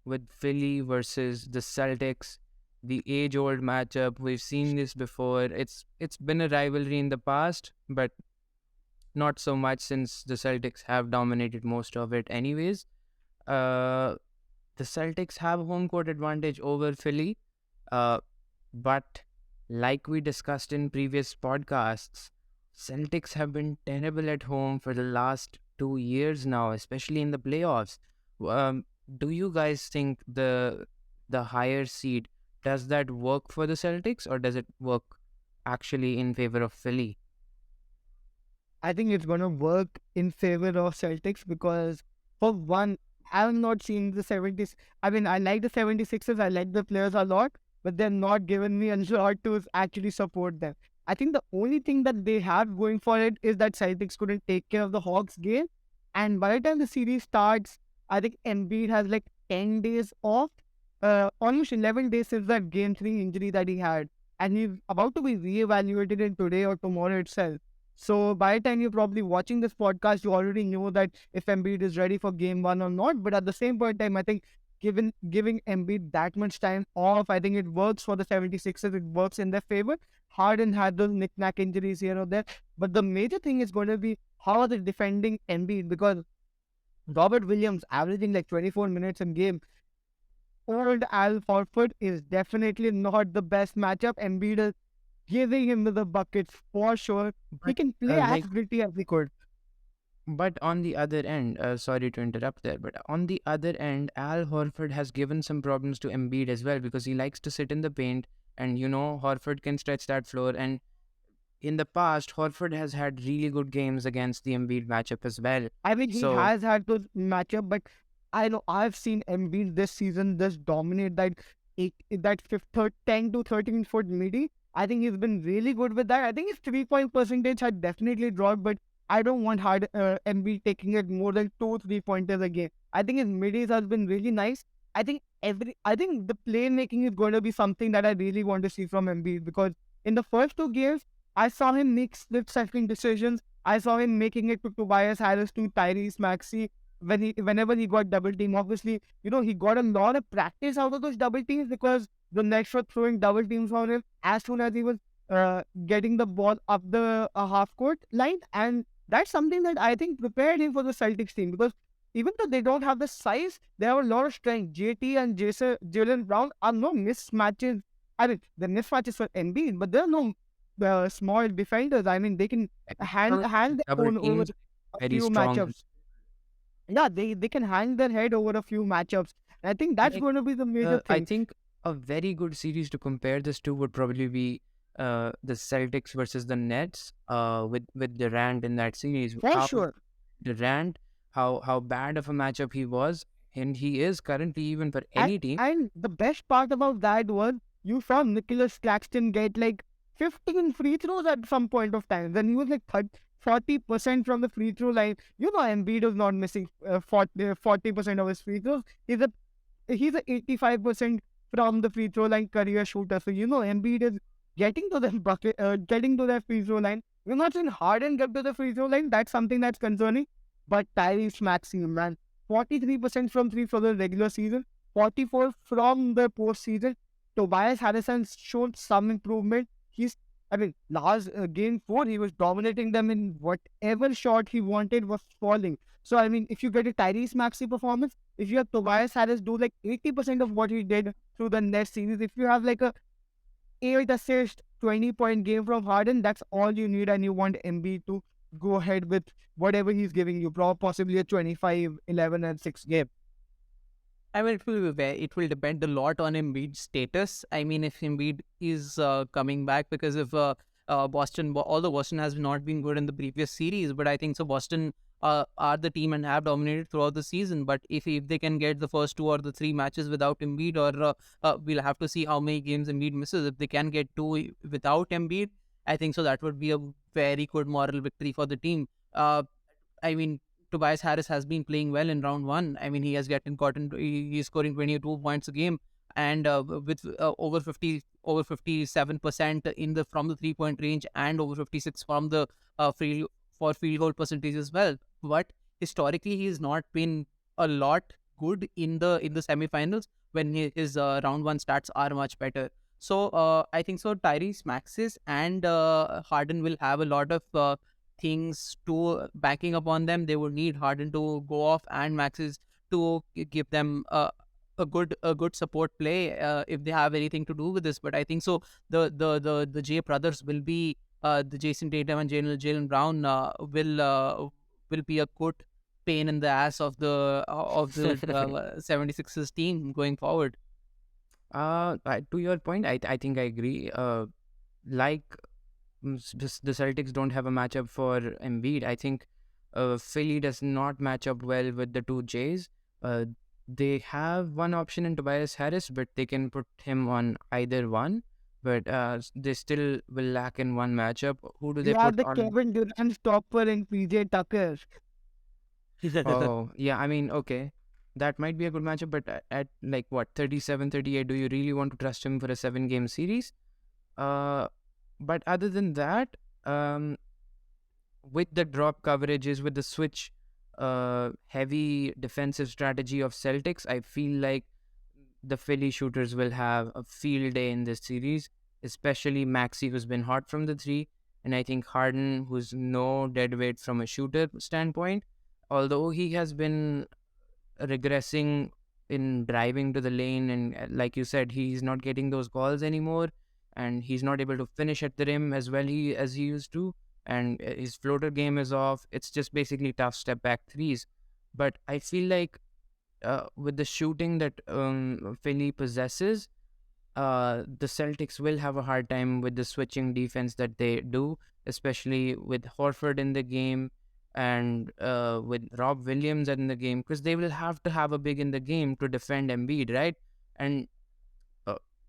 with Philly versus the Celtics, the age-old matchup. We've seen this before. It's been a rivalry in the past, but not so much since the Celtics have dominated most of it anyways. Uh, the Celtics have home court advantage over Philly, uh, but like we discussed in previous podcasts, Celtics have been terrible at home for the last 2 years now, especially in the playoffs. Um, do you guys think the higher seed, does that work for the Celtics, or does it work actually in favor of Philly? I think it's gonna work in favor of Celtics because, for one, I have not seen the 70s. I mean, I like the 76ers, I like the players a lot, but they're not giving me a lot to actually support them. I think the only thing that they have going for it is that Celtics couldn't take care of the Hawks game. And by the time the series starts, I think Embiid has like 10 days off, almost 11 days since that game 3 injury that he had. And he's about to be reevaluated in today or tomorrow itself. So by the time you're probably watching this podcast, you already know that if Embiid is ready for game one or not. But at the same point in time, I think giving Embiid that much time off, I think it works for the 76ers. It works in their favor. Harden had those knick-knack injuries here or there. But the major thing is going to be how are they defending Embiid, because Robert Williams averaging like 24 minutes in game. Old Al Horford is definitely not the best matchup. Embiid is giving him the buckets for sure. He But can play as like, gritty as he could. but on the other end, sorry to interrupt there, but on the other end, Al Horford has given some problems to Embiid as well because he likes to sit in the paint, and Horford can stretch that floor. And in the past, Horford has had really good games against the Embiid matchup as well. I mean, he So has had those matchup, but I know I've seen Embiid this season just dominate that 10 to 13 foot midi. I think he's been really good with that. I think his 3 point percentage had definitely dropped, but I don't want hard Embiid taking it more than 2 3 pointers a game. I think his middies has been really nice. I think the playmaking is going to be something that I really want to see from Embiid, because in the first 2 games I saw him make split-second decisions. I saw him making it to Tobias Harris, to Tyrese Maxey whenever he got double team. Obviously, he got a lot of practice out of those double teams because the Nets were throwing double teams on him as soon as he was getting the ball up the half court line, and that's something that I think prepared him for the Celtics team, because even though they don't have the size, they have a lot of strength. JT and Jalen Brown are no mismatches. I mean, the mismatches for Embiid, but they're no small defenders. I mean, they can hand their double own over teams a very few strong. matchups. Yeah, they can hang their head over a few matchups. And I think that's Like, going to be the major I thing. think a very good series to compare this to would probably be the Celtics versus the Nets. With Durant in that series, For how sure. Durant, how bad of a matchup he was, and he is currently even for And, any team. and the best part about that was you saw Nicholas Claxton get like 15 free throws at some point of time. Then he was like 40% from the free throw line. Embiid is not missing 40% of his free throws. He's a 85% from the free throw line career shooter. So Embiid is getting to the bucket, getting to that free throw line. We're not seeing Harden get to the free throw line. That's something that's concerning. But Tyrese Maxey, man, 43% from three for the regular season, 44 from the postseason. Tobias Harrison's shown some improvement. I mean, last game 4, he was dominating them in whatever shot he wanted was falling. So, I mean, if you get a Tyrese Maxey performance, if you have Tobias Harris do like 80% of what he did through the next series, if you have like a 8 assist, 20-point game from Harden, that's all you need, and you want Embiid to go ahead with whatever he's giving you, possibly a 25, 11, and 6 game. I mean, it will depend a lot on Embiid's status. I mean, if Embiid is coming back, because if although Boston has not been good in the previous series, but I think so Boston are the team and have dominated throughout the season. But if they can get the first 2 or 3 matches without Embiid, or we'll have to see how many games Embiid misses. If they can get 2 without Embiid, I think so that would be a very good moral victory for the team. I mean, Tobias Harris has been playing well in round one. I mean, he's scoring 22 points a game, and with over 57% in the from the 3 point range, and over 56 from the field goal percentage as well. But historically, he's not been a lot good in the semifinals when his round one stats are much better. So I think so. Tyrese Maxis and Harden will have a lot of things to backing up on them. They would need Harden to go off and Maxis to give them a good support play if they have anything to do with this. But I think so. The J brothers will be the Jason Tatum and Jalen Brown will be a good pain in the ass of the 76ers team going forward. To your point, I think I agree. Like the Celtics don't have a matchup for Embiid. I think Philly does not match up well with the two Jays. Uh, they have one option in Tobias Harris, but they can put him on either one. But they still will lack in one matchup. Who do You they have put the on? Kevin Durant stopper and PJ Tucker. Oh, yeah. I mean, okay. That might be a good matchup, but at like what, 37, 38, do you really want to trust him for a 7 game series? Uh, but other than that, um, with the drop coverages, with the switch heavy defensive strategy of Celtics, I feel like the Philly shooters will have a field day in this series, especially Maxi, who's been hot from the three, and I think Harden, who's no dead weight from a shooter standpoint, although he has been regressing in driving to the lane, and like you said, he's not getting those calls anymore, and he's not able to finish at the rim as well as he used to, and his floater game is off. It's just basically tough step back threes. But I feel like with the shooting that Philly possesses, the Celtics will have a hard time with the switching defense that they do, especially with Horford in the game and with Rob Williams in the game, because they will have to have a big in the game to defend Embiid, right? And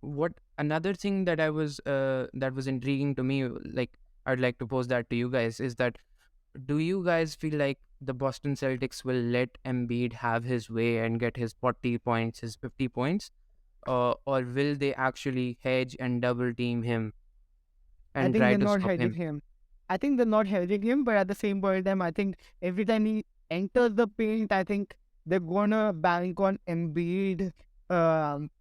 what another thing that was intriguing to me, like I'd like to pose that to you guys, is that do you guys feel like the Boston Celtics will let Embiid have his way and get his 40 points, his 50 points? Or will they actually hedge and double team him I and think try they're to not stop hedging him? him. I think they're not hedging him, but at the same point in time, I think every time he enters the paint, I think they're gonna bank on Embiid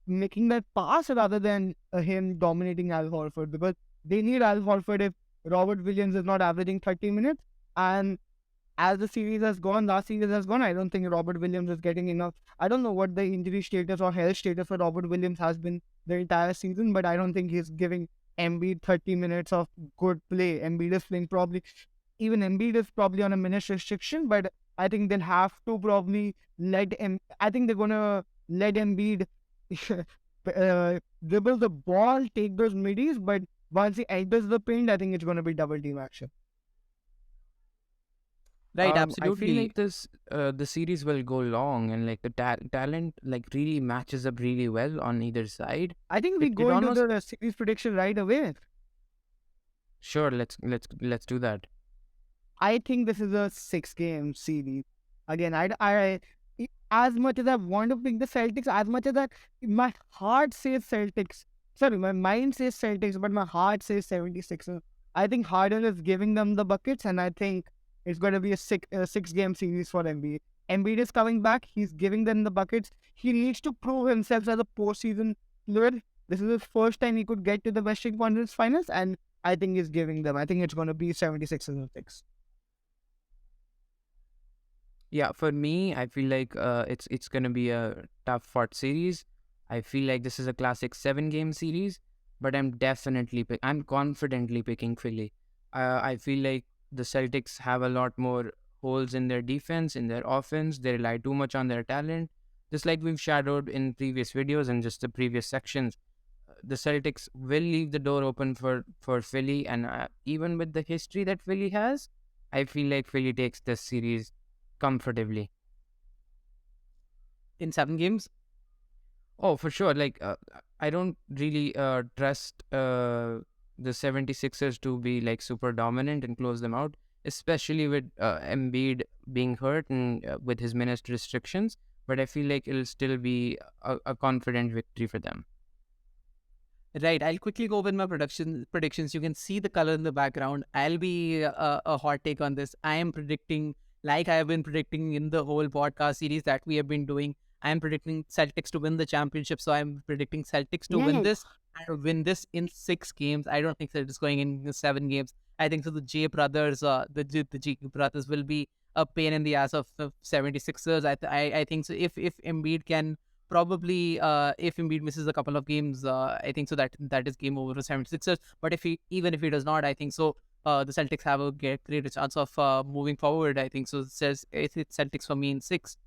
making that pass rather than him dominating Al Horford, because they need Al Horford if Robert Williams is not averaging 30 minutes. And as the series has gone, last series has gone, I don't think Robert Williams is getting enough. I don't know what the injury status or health status for Robert Williams has been the entire season, but I don't think he's giving Embiid 30 minutes of good play. Embiid is playing probably, even Embiid is probably on a minutes restriction, but I think they'll have to probably I think they're gonna let Embiid dribble the ball, take those middies, but once he enters the paint, I think it's gonna be double team action. Right, I feel absolutely. like the series will go long, and like the talent like really matches up really well on either side. I think we It go into almost the series prediction right away. sure. Let's do that. I think this is a 6 game series. Again, as much as I want to pick the Celtics, as much as my heart says Celtics. Sorry, my mind says Celtics, but my heart says 76ers. I think Harden is giving them the buckets, and I think it's going to be a 6 game series for Embiid. Embiid is coming back. He's giving them the buckets. He needs to prove himself as a postseason player. This is his first time he could get to the Western Conference Finals, and I think he's giving them. I think it's going to be 76ers and 6. Yeah, for me, I feel like it's gonna be a tough fought series. I feel like this is a classic 7 game series, but I'm confidently picking Philly. I feel like the Celtics have a lot more holes in their defense, in their offense. They rely too much on their talent, just like we've shadowed in previous videos and just the previous sections. The Celtics will leave the door open for Philly, and even with the history that Philly has, I feel like Philly takes this series comfortably. In 7 games. Oh, for sure. Like, I don't really trust the 76ers to be like super dominant and close them out, especially with Embiid being hurt and with his minutes restrictions. But I feel like it'll still be a confident victory for them. Right, I'll quickly go with my predictions. You can see the color in the background. I'll be a hot take on this. I am predicting, like I have been predicting in the whole podcast series that we have been doing. I'm predicting Celtics to win the championship. So I'm predicting Celtics to Yeah, win yeah. this and win this in 6 games. I don't think that it's going in 7 games. I think so. The J brothers will be a pain in the ass of the 76ers. I think so. If Embiid can probably if Embiid misses a couple of games, I think so that is game over for 76ers. But even if he does not, I think so. The Celtics have a greater chance of moving forward. I think so. It says it's Celtics for me in 6.